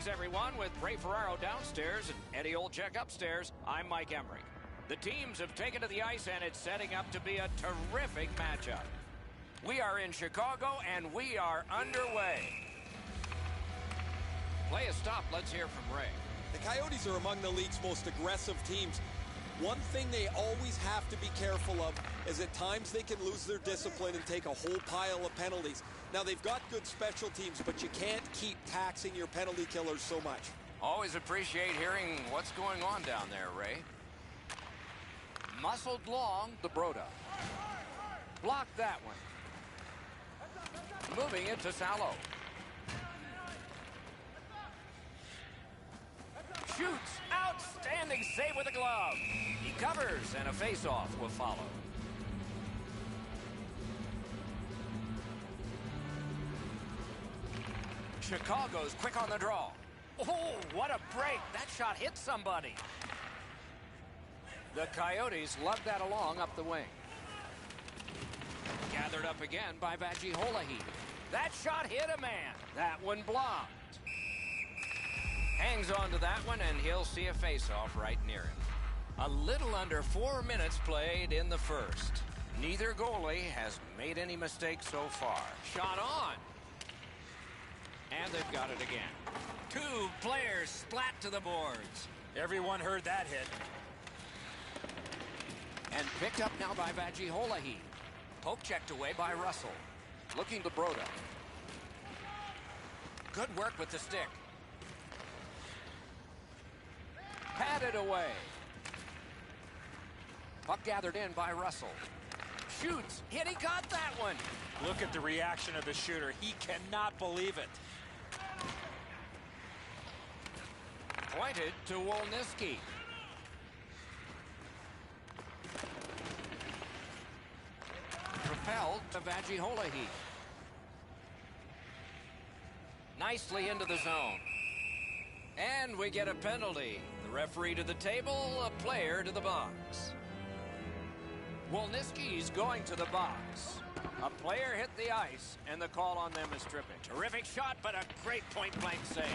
Greetings, everyone, with Ray Ferraro downstairs and Eddie Olczyk upstairs. I'm Mike Emmerich. The teams have taken to the ice, and it's setting up to be a terrific matchup. We are in Chicago, and we are underway. Play is stopped. Let's hear from Ray. The Coyotes are among the league's most aggressive teams. One thing they always have to be careful of is at times they can lose their discipline and take a whole pile of penalties. Now, they've got good special teams, but you can't keep taxing your penalty killers so much. Always appreciate hearing what's going on down there, Ray. Muscled long, the Broda. Blocked that one. Moving it to Salo. Shoots. Outstanding save with a glove. He covers, and a face-off will follow. Chicago's quick on the draw. Oh, what a break. That shot hit somebody. The Coyotes lug that along up the wing. Gathered up again by Vajiholahi. That shot hit a man. That one blocked. Hangs on to that one, and he'll see a face-off right near him. A little under 4 minutes played in the first. Neither goalie has made any mistakes so far. Shot on. And they've got it again. Two players splat to the boards. Everyone heard that hit. And picked up now by Vajiholahi. Poke checked away by Russell. Looking to Broda. Good work with the stick. Patted away. Puck gathered in by Russell. Shoots. Hit. He got that one. Look at the reaction of the shooter. He cannot believe it. Pointed to Wolniski. Propelled to Vajiholahi. Nicely into the zone. And we get a penalty. The referee to the table, a player to the box. Wolniski's going to the box. A player hit the ice, and the call on them is tripping. Terrific shot, but a great point-blank save.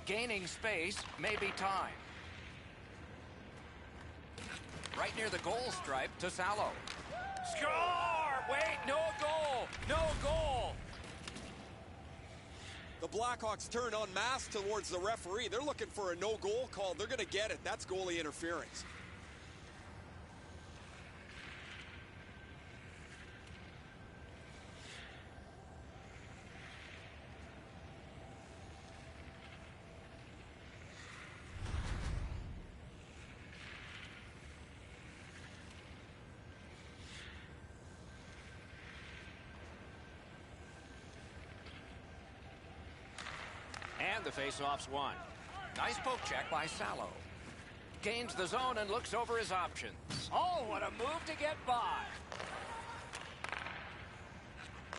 Gaining space, maybe time. Right near the goal stripe to Salo. Score! Wait, no goal! No goal! The Blackhawks turn en masse towards the referee. They're looking for a no-goal call. They're going to get it. That's goalie interference. And the faceoff's won. Nice poke check by Salo. Gains the zone and looks over his options. Oh, what a move to get by.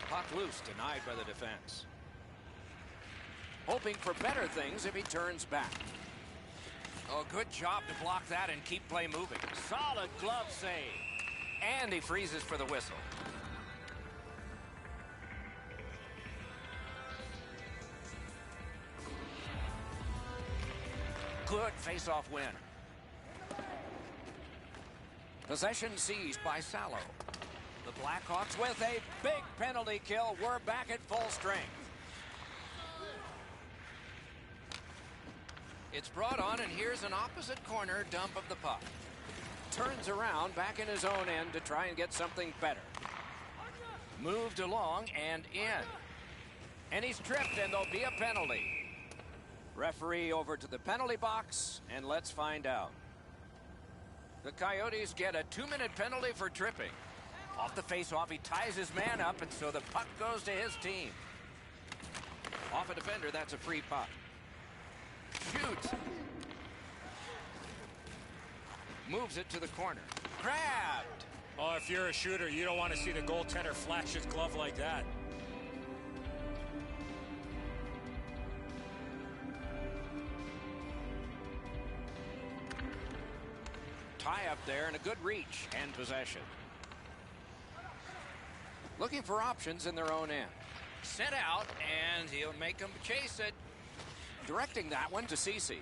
Puck loose, denied by the defense. Hoping for better things if he turns back. Oh, good job to block that and keep play moving. Solid glove save. And he freezes for the whistle. Good face-off win. Possession seized by Salo. The Blackhawks with a big penalty kill. We're back at full strength. It's brought on, and here's an opposite corner dump of the puck. Turns around back in his own end to try and get something better. Moved along and in. And he's tripped, and there'll be a penalty. Referee over to the penalty box, and let's find out. The Coyotes get a 2-minute penalty for tripping. Off the face-off, he ties his man up, and so the puck goes to his team. Off a defender, that's a free puck. Shoots. Moves it to the corner. Grabbed. Oh, if you're a shooter, you don't want to see the goaltender flash his glove like that. Tie up there and a good reach and possession. Looking for options in their own end. Sent out, and he'll make him chase it. Directing that one to Cece.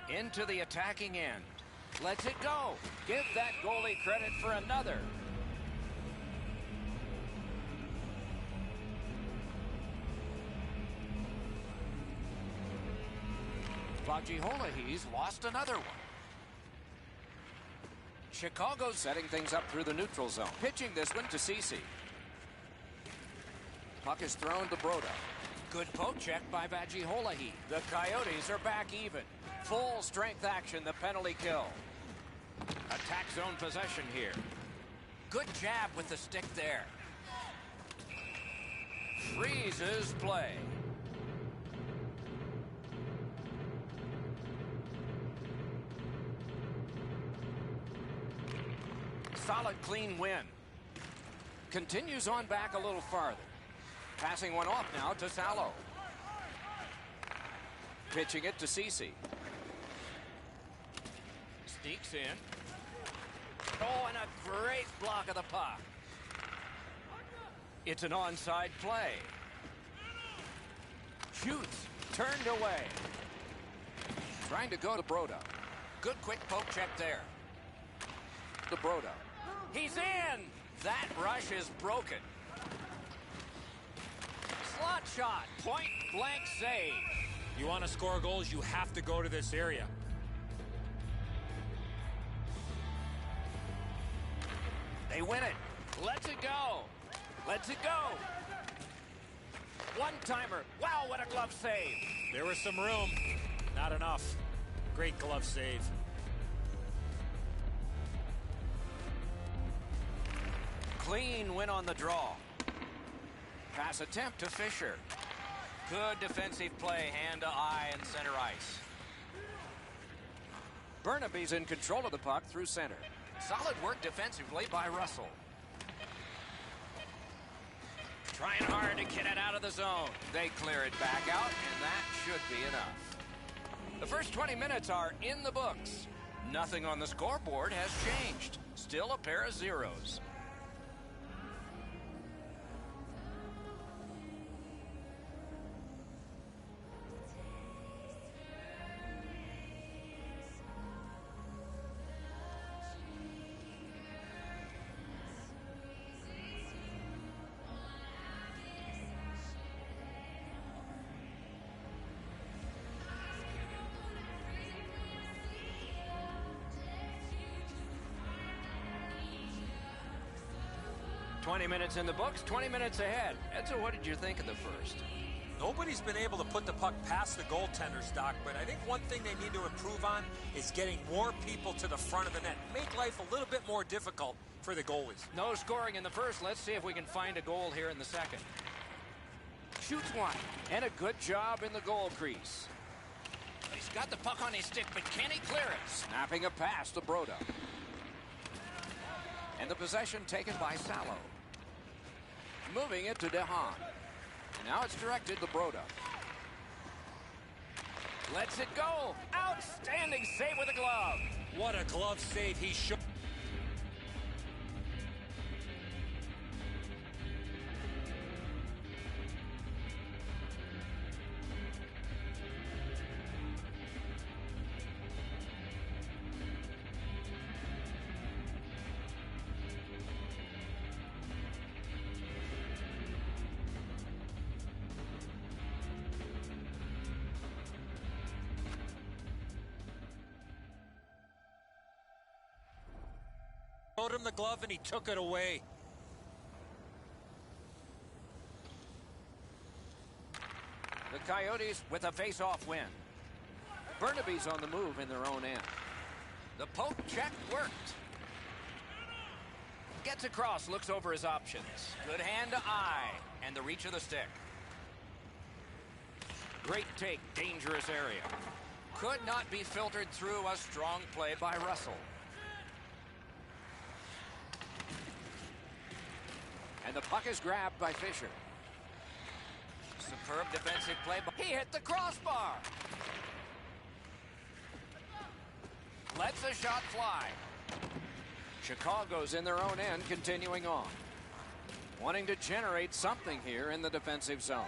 Into the attacking end. Lets it go. Give that goalie credit for another. He's lost another one. Chicago setting things up through the neutral zone. Pitching this one to Cece. Puck is thrown to Broda. Good poke check by Vajiholahi. The Coyotes are back even. Full strength action, the penalty kill. Attack zone possession here. Good jab with the stick there. Freezes play. Solid, clean win. Continues on back a little farther. Passing one off now to Salo. Pitching it to Cece. Sneaks in. Oh, and a great block of the puck. It's an onside play. Shoots. Turned away. Trying to go to Broda. Good quick poke check there. To Broda. He's in! That rush is broken. Slot shot. Point blank save. You want to score goals, you have to go to this area. They win it. Lets it go. Lets it go. One-timer. Wow, what a glove save. There was some room. Not enough. Great glove save. Clean win on the draw. Pass attempt to Fisher. Good defensive play, hand to eye and center ice. Burnaby's in control of the puck through center. Solid work defensively by Russell. Trying hard to get it out of the zone. They clear it back out, and that should be enough. The first 20 minutes are in the books. Nothing on the scoreboard has changed. Still a pair of zeros. Minutes in the books, 20 minutes ahead. Edzo, what did you think of the first? Nobody's been able to put the puck past the goaltenders, Doc, but I think one thing they need to improve on is getting more people to the front of the net. Make life a little bit more difficult for the goalies. No scoring in the first. Let's see if we can find a goal here in the second. Shoots one, and a good job in the goal crease. He's got the puck on his stick, but can he clear it? Snapping a pass to Broda. And the possession taken by Salo. Moving it to DeHaan. Now it's directed to Broda. Lets it go. Outstanding save with a glove. What a glove save he should. Showed him the glove and he took it away. The Coyotes with a face-off win. Burnaby's on the move in their own end. The poke check worked. Gets across, looks over his options. Good hand to eye and the reach of the stick. Great take, dangerous area. Could not be filtered through. A strong play by Russell. And the puck is grabbed by Fisher. Superb defensive play. He hit the crossbar. Lets the shot fly. Chicago's in their own end, continuing on. wanting to generate something here in the defensive zone.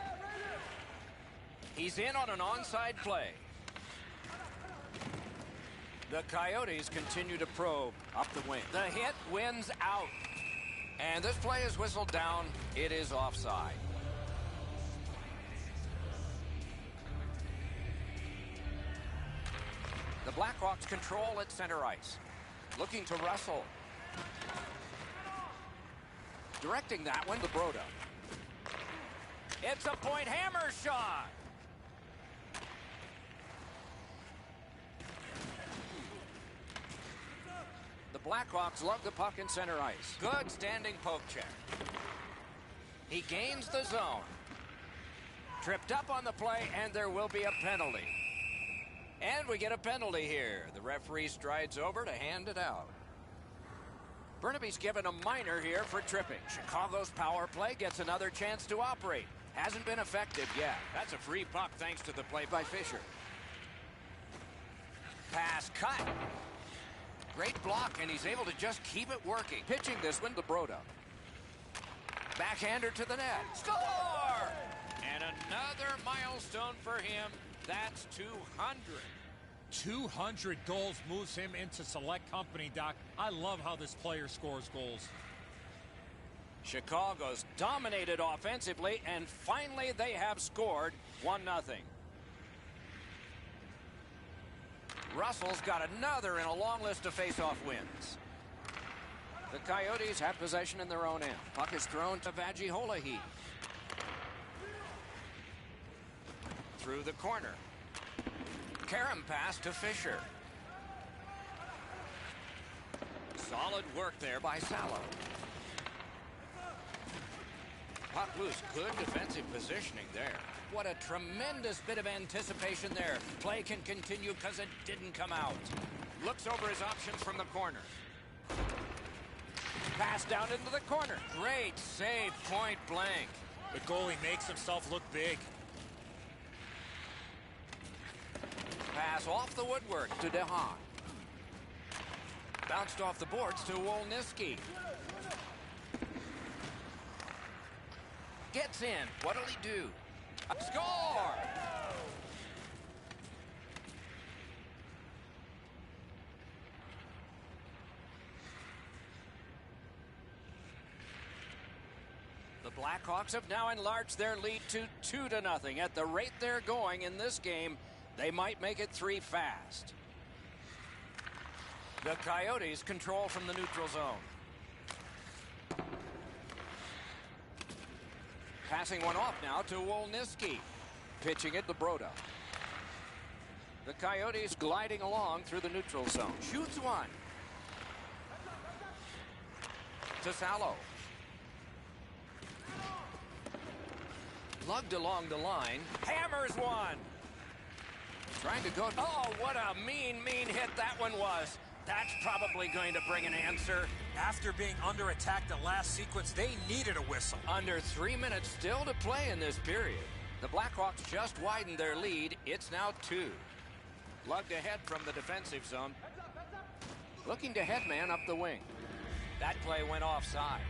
He's in on an onside play. The Coyotes continue to probe up the wing. The hit wins out. And this play is whistled down. It is offside. The Blackhawks control at center ice. Looking to Russell. Directing that one to Broda. It's a point hammer shot. The Blackhawks lug the puck in center ice. Good standing poke check. He gains the zone. Tripped up on the play, and there will be a penalty. And we get a penalty here. The referee strides over to hand it out. Burnaby's given a minor here for tripping. Chicago's power play gets another chance to operate. Hasn't been effective yet. That's a free puck thanks to the play by Fisher. Pass cut. Great block, and he's able to just keep it working. Pitching this one to Broda. Backhander to the net. Score! And another milestone for him. That's 200. 200 goals moves him into select company, Doc. I love how this player scores goals. Chicago's dominated offensively, and finally they have scored 1-0. Russell's got another in a long list of face-off wins. The Coyotes have possession in their own end. Puck is thrown to Vajiholahi. Through the corner. Karam pass to Fisher. Solid work there by Salo. Puck loose. Good defensive positioning there. What a tremendous bit of anticipation there. Play can continue because it didn't come out. Looks over his options from the corner. Pass down into the corner. Great save, point blank. The goalie makes himself look big. Pass off the woodwork to DeHaan. Bounced off the boards to Wolniski. Gets in. What'll he do? Score! The Blackhawks have now enlarged their lead to 2-0. At the rate they're going in this game, they might make it 3 fast. The Coyotes control from the neutral zone. Passing one off now to Wolniski. Pitching it to Broda. The Coyotes gliding along through the neutral zone. Shoots one. To Salo. Lugged along the line. Hammers one. Trying to go. Oh, what a mean hit that one was. That's probably going to bring an answer. After being under attack the last sequence, they needed a whistle. Under 3 minutes still to play in this period. The Blackhawks just widened their lead. It's now 2. Lugged ahead from the defensive zone. Looking to headman up the wing. That play went offside.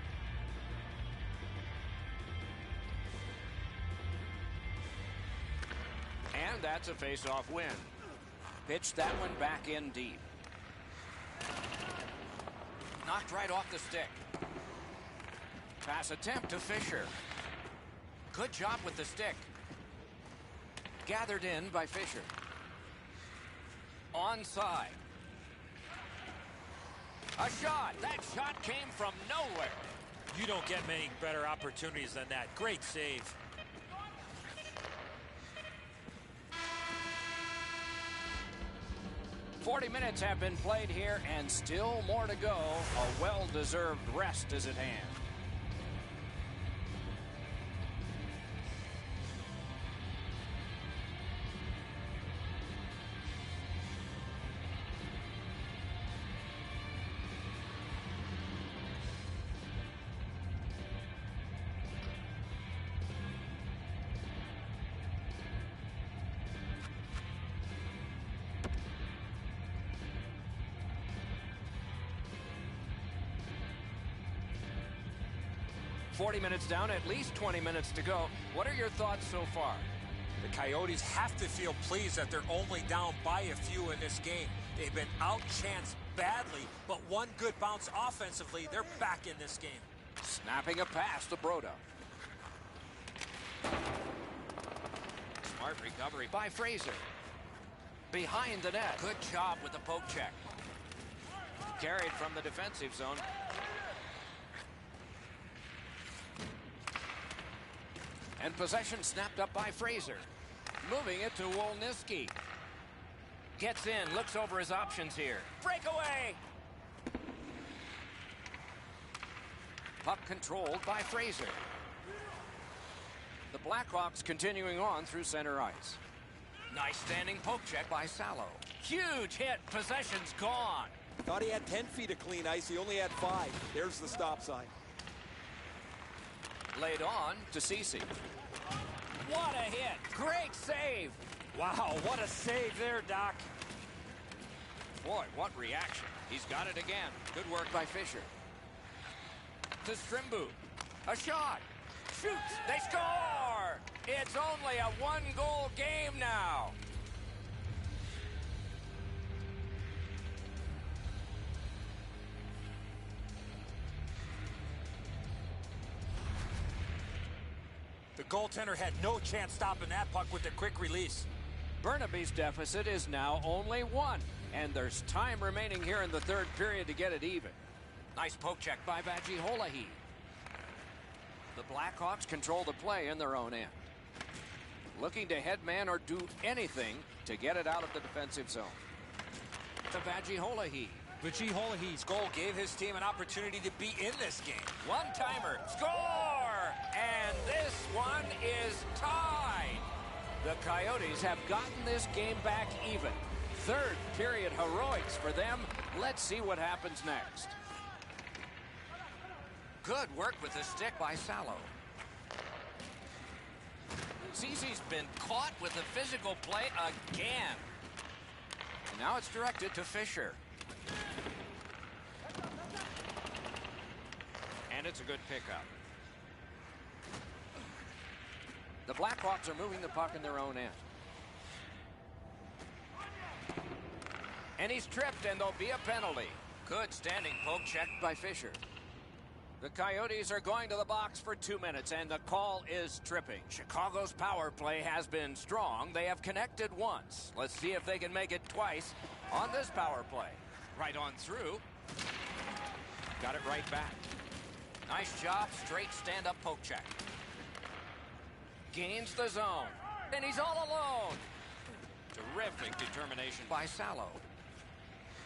And that's a face-off win. Pitched that one back in deep. Knocked right off the stick. Pass attempt to Fisher. Good job with the stick. Gathered in by Fisher. Onside. A shot. That shot came from nowhere. You don't get many better opportunities than that. Great save. "40 minutes have been played here, and still more to go. A well-deserved rest is at hand. 40 minutes down, at least 20 minutes to go. What are your thoughts so far? The Coyotes have to feel pleased that they're only down by a few in this game. They've been outchanced badly, but one good bounce offensively, they're back in this game. Snapping a pass to Broda. Smart recovery by Fraser. Behind the net. Good job with the poke check. Carried from the defensive zone. And possession snapped up by Fraser. Moving it to Wolniski. Gets in, looks over his options here. Breakaway! Puck controlled by Fraser. The Blackhawks continuing on through center ice. Nice standing poke check by Salo. Huge hit, possession's gone. Thought he had 10 feet of clean ice, he only had 5. There's the stop sign. Laid on to Ceci. What a hit! Great save! Wow, what a save there, Doc. Boy, what reaction. He's got it again. Good work by Fisher. To Strimbu. A shot. Shoots. They score! It's only a one-goal game now. The goaltender had no chance stopping that puck with the quick release. Burnaby's deficit is now only 1, and there's time remaining here in the third period to get it even. Nice poke check by Vajiholahi. The Blackhawks control the play in their own end. Looking to headman or do anything to get it out of the defensive zone. To Vajiholahi. Vajiholahi's goal gave his team an opportunity to be in this game. One-timer. Score! And this one is tied. The Coyotes have gotten this game back even. Third period heroics for them. Let's see what happens next. Good work with the stick by Salo. Cece's been caught with the physical play again. And now it's directed to Fisher. And it's a good pickup. The Blackhawks are moving the puck in their own end. And he's tripped, and there'll be a penalty. Good standing poke check by Fisher. The Coyotes are going to the box for 2 minutes, and the call is tripping. Chicago's power play has been strong. They have connected once. Let's see if they can make it twice on this power play. Right on through. Got it right back. Nice job, straight stand-up poke check. Gains the zone. And he's all alone. Terrific determination by Salo.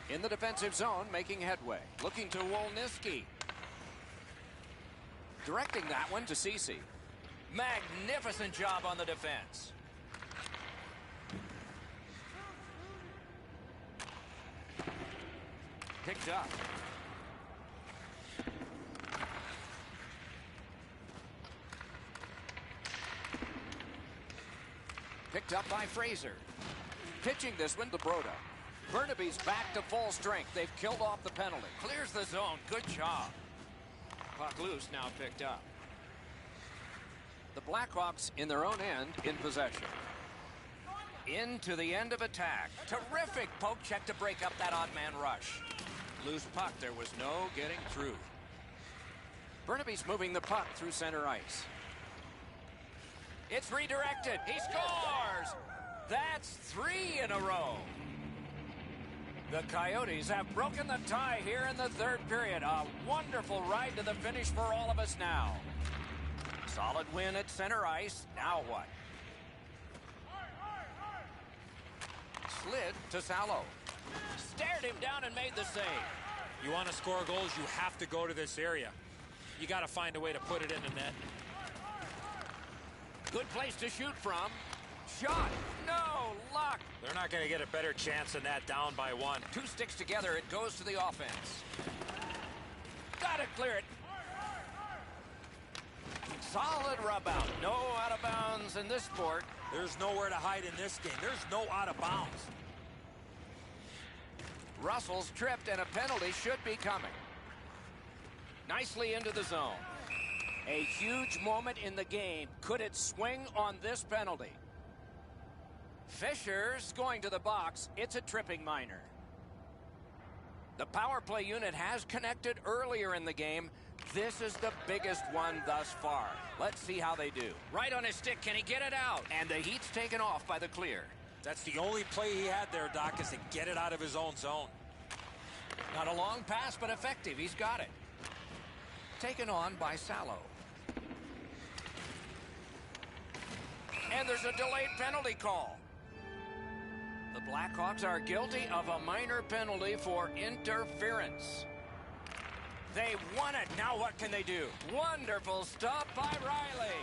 In the defensive zone, making headway. Looking to Wolniski. Directing that one to Ceci. Magnificent job on the defense. Picked up. Picked up by Fraser. Pitching this one to Broda. Burnaby's back to full strength. They've killed off the penalty. Clears the zone. Good job. Puck loose, now picked up. The Blackhawks in their own end in possession. Into the end of attack. Terrific poke check to break up that odd man rush. Loose puck, there was no getting through. Burnaby's moving the puck through center ice. It's redirected. He scores! That's 3 in a row. The Coyotes have broken the tie here in the third period. A wonderful ride to the finish for all of us now. Solid win at center ice. Now what? Slid to Salo. Stared him down and made the save. You want to score goals, you have to go to this area. You got to find a way to put it in the net. Good place to shoot from. Shot. No luck. They're not going to get a better chance than that down by 1. 2 sticks together. It goes to the offense. Got to clear it. Solid rub out. No out of bounds in this sport. There's nowhere to hide in this game. There's no out of bounds. Russell's tripped, and a penalty should be coming. Nicely into the zone. A huge moment in the game. Could it swing on this penalty? Fisher's going to the box. It's a tripping minor. The power play unit has connected earlier in the game. This is the biggest one thus far. Let's see how they do. Right on his stick. Can he get it out? And the heat's taken off by the clear. That's the only play he had there, Doc, is to get it out of his own zone. Not a long pass, but effective. He's got it. Taken on by Salo. And there's a delayed penalty call. The Blackhawks are guilty of a minor penalty for interference. They won it. Now what can they do? Wonderful stop by Riley.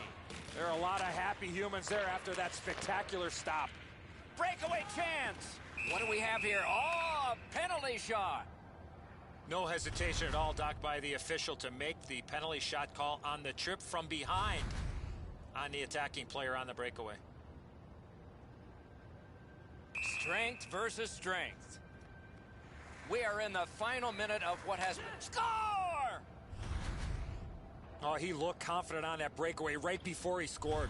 There are a lot of happy humans there after that spectacular stop. Breakaway chance. What do we have here? Oh, a penalty shot. No hesitation at all, Doc, by the official to make the penalty shot call on the trip from behind on the attacking player on the breakaway. Strength versus strength. We are in the final minute of what has... Score! Oh, he looked confident on that breakaway right before he scored.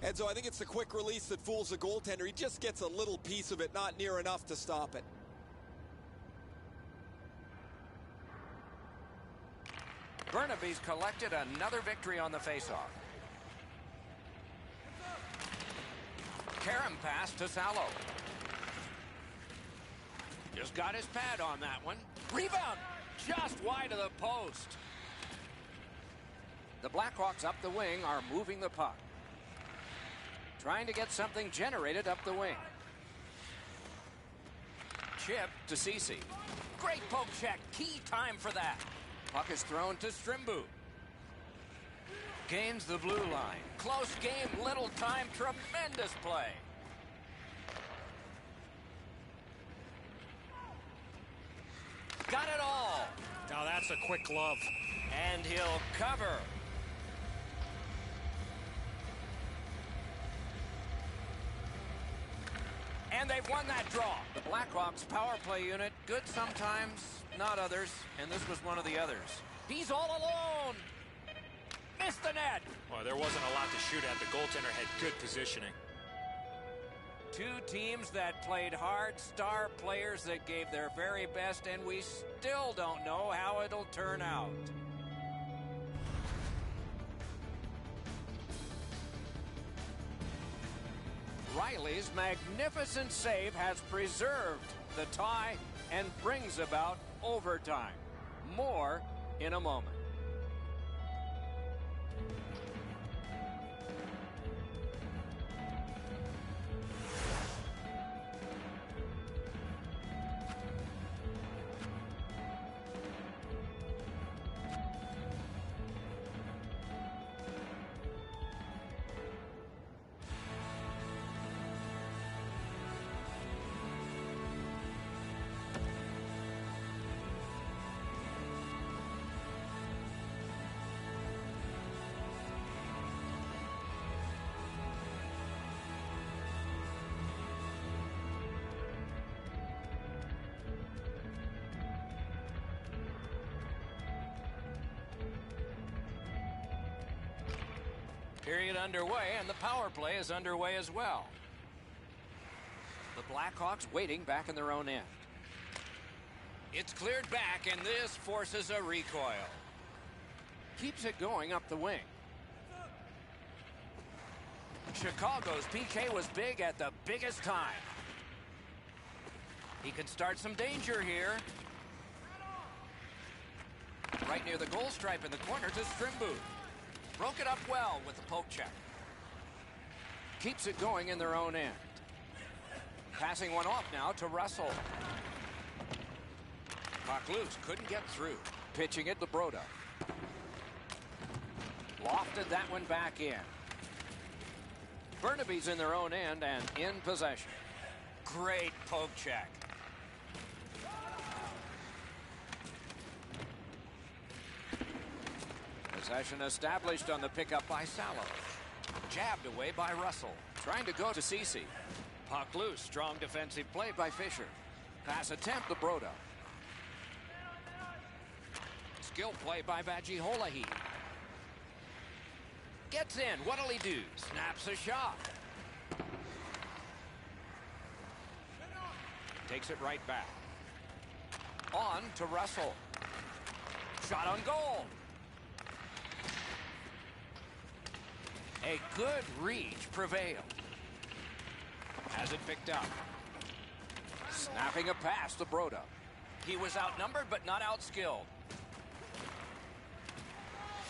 And so I think it's the quick release that fools the goaltender. He just gets a little piece of it, not near enough to stop it. Burnaby's collected another victory on the faceoff. Karam pass to Salo. Just got his pad on that one. Rebound just wide of the post. The Blackhawks up the wing are moving the puck. Trying to get something generated up the wing. Chip to Ceci. Great poke check. Key time for that. Puck is thrown to Strimbu. Gains the blue line. Close game, little time, tremendous play. Got it all. Now that's a quick glove. And he'll cover. And they've won that draw. The Blackhawks power play unit, good sometimes, not others. And this was one of the others. He's all alone. Missed the net. Well, there wasn't a lot to shoot at. The goaltender had good positioning. Two teams that played hard, star players that gave their very best, and we still don't know how it'll turn out. Riley's magnificent save has preserved the tie and brings about overtime. More in a moment. Period underway, and the power play is underway as well. The Blackhawks waiting back in their own end. It's cleared back, and this forces a recoil. Keeps it going up the wing. Chicago's PK was big at the biggest time. He can start some danger here. Right near the goal stripe in the corner to Strimbu. Broke it up well with the poke check. Keeps it going in their own end. Passing one off now to Russell. Puck loose, couldn't get through. Pitching it to Broda. Lofted that one back in. Burnaby's in their own end and in possession. Great poke check. Possession established on the pickup by Salo. Jabbed away by Russell. Trying to go to Ceci. Puck loose. Strong defensive play by Fisher. Pass attempt to Broda. Skill play by Vajiholahi. Gets in. What'll he do? Snaps a shot. Takes it right back. On to Russell. Shot on goal. A good reach prevailed. Has it picked up. Snapping a pass to Broda. He was outnumbered but not outskilled.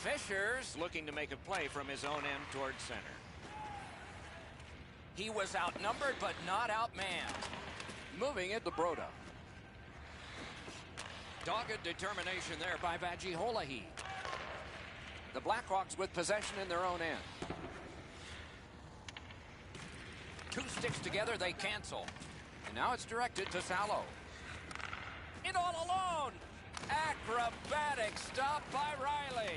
Fisher's looking to make a play from his own end towards center. He was outnumbered but not outmanned. Moving it to Broda. Dogged determination there by Vajiholahi. The Blackhawks with possession in their own end. Two sticks together, they cancel. And now it's directed to Salo. In all alone. Acrobatic stop by Riley.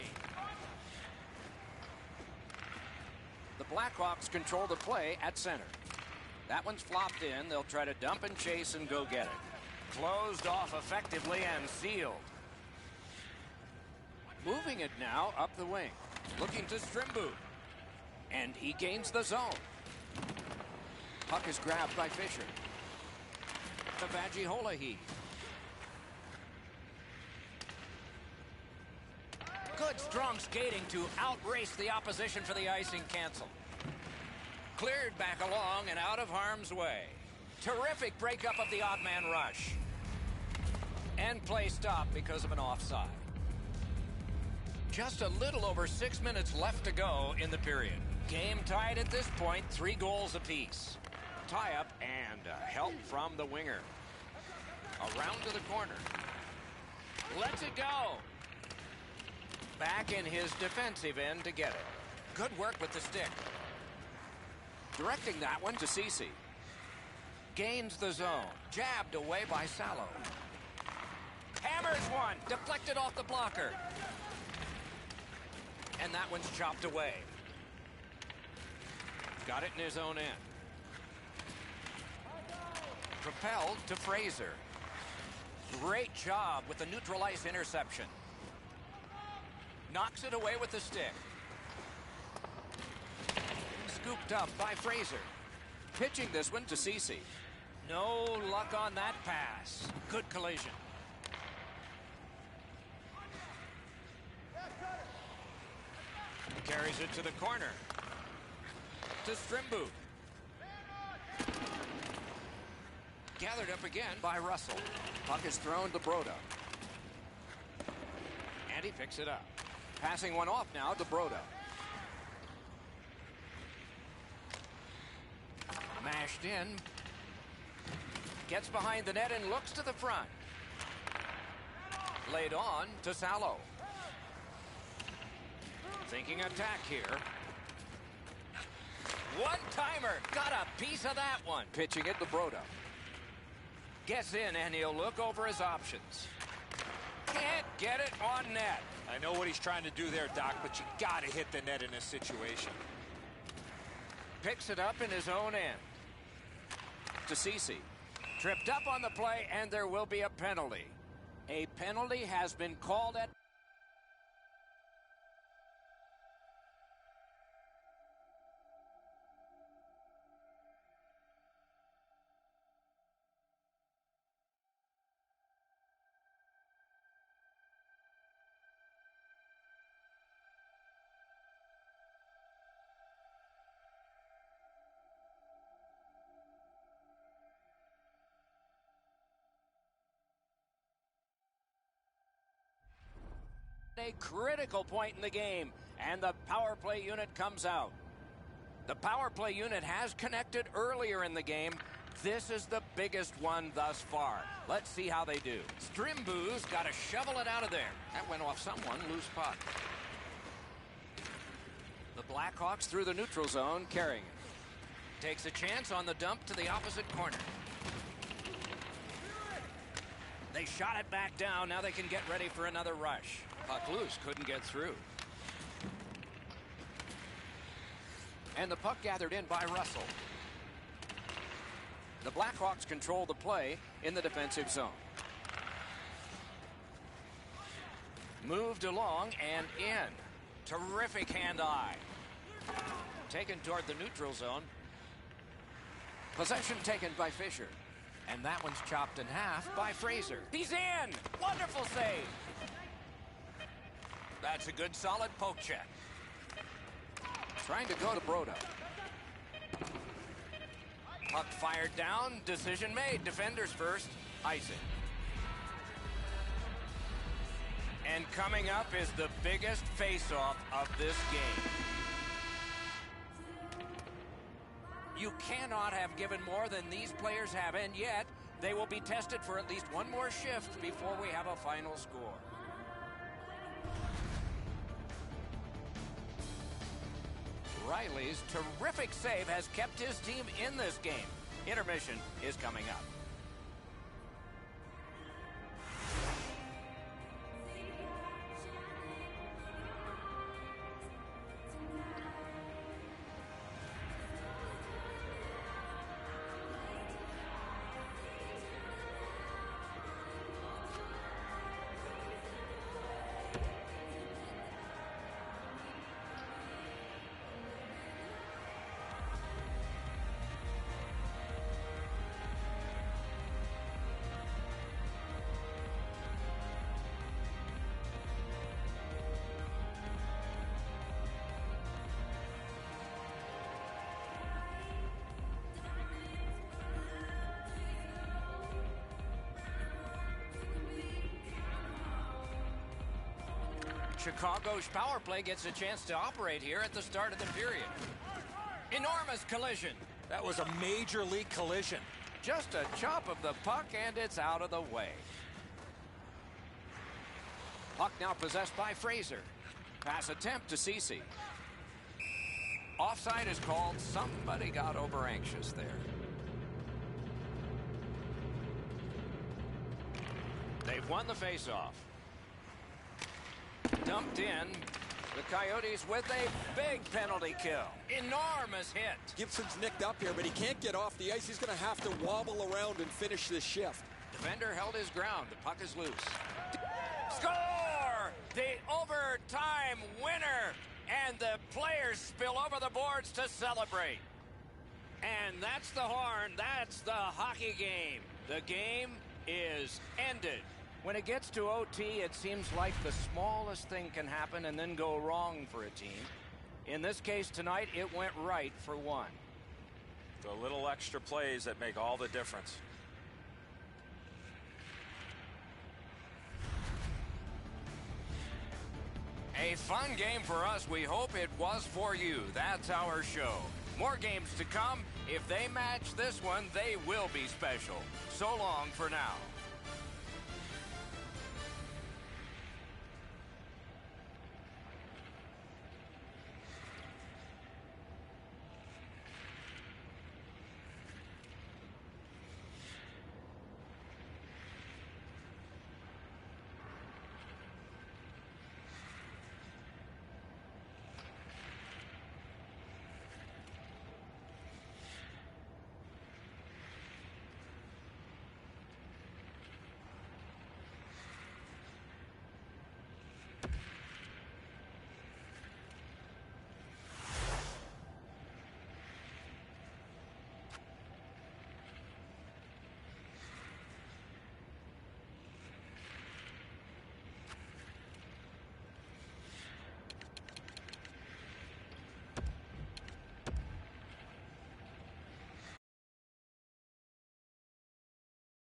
The Blackhawks control the play at center. That one's flopped in. They'll try to dump and chase and go get it. Closed off effectively and sealed. Moving it now up the wing. Looking to Strimbu. And he gains the zone. Puck is grabbed by Fisher. To Vajiholahi. Good strong skating to outrace the opposition for the icing cancel. Cleared back along and out of harm's way. Terrific breakup of the odd man rush. And play stopped because of an offside. Just a little over 6 minutes left to go in the period. Game tied at this point, 3 goals apiece. Tie up and help from the winger. Around to the corner. Lets it go. Back in his defensive end to get it. Good work with the stick. Directing that one to Ceci. Gains the zone. Jabbed away by Salo. Hammers one. Deflected off the blocker. And that one's chopped away. Got it in his own end. Propelled to Fraser. Great job with the neutral ice interception. Knocks it away with the stick. Scooped up by Fraser. Pitching this one to Ceci. No luck on that pass. Good collision. Carries it to the corner. To Strimbu. Gathered up again by Russell. Puck is thrown to Broda. And he picks it up. Passing one off now to Broda. Mashed in. Gets behind the net and looks to the front. Laid on to Salo. Thinking attack here. One-timer. Got a piece of that one. Pitching it to Broda. Gets in and he'll look over his options. Can't get it on net. I know what he's trying to do there, Doc, but you got to hit the net in this situation. Picks it up in his own end. To Ceci. Tripped up on the play, and there will be a penalty. A penalty has been called at... A critical point in the game, and the power play unit comes out. The power play unit has connected earlier in the game. This is the biggest one thus far. Let's see how they do. Strimbu's got to shovel it out of there. That went off someone. Loose puck. The Blackhawks through the neutral zone, carrying it. Takes a chance on the dump to the opposite corner. They shot it back down. Now they can get ready for another rush. Puck loose, couldn't get through. And the puck gathered in by Russell. The Blackhawks control the play in the defensive zone. Moved along and in. Terrific hand-eye. Taken toward the neutral zone. Possession taken by Fisher. And that one's chopped in half by Fraser. He's in! Wonderful save! That's a good solid poke check. Trying to go to Broda. Puck fired down. Decision made. Defenders first. Icing. And coming up is the biggest face-off of this game. You cannot have given more than these players have, and yet they will be tested for at least one more shift before we have a final score. Riley's terrific save has kept his team in this game. Intermission is coming up. Chicago's power play gets a chance to operate here at the start of the period. Enormous collision. That was a major league collision. Just a chop of the puck, and it's out of the way. Puck now possessed by Fraser. Pass attempt to Ceci. Offside is called. Somebody got over anxious there. They've won the faceoff. Dumped in. The Coyotes with a big penalty kill. Enormous hit. Gibson's nicked up here, but he can't get off the ice. He's going to have to wobble around and finish this shift. Defender held his ground. The puck is loose. Score! The overtime winner! And the players spill over the boards to celebrate. And that's the horn. That's the hockey game. The game is ended. When it gets to OT, it seems like the smallest thing can happen and then go wrong for a team. In this case tonight, it went right for one. The little extra plays that make all the difference. A fun game for us. We hope it was for you. That's our show. More games to come. If they match this one, they will be special. So long for now.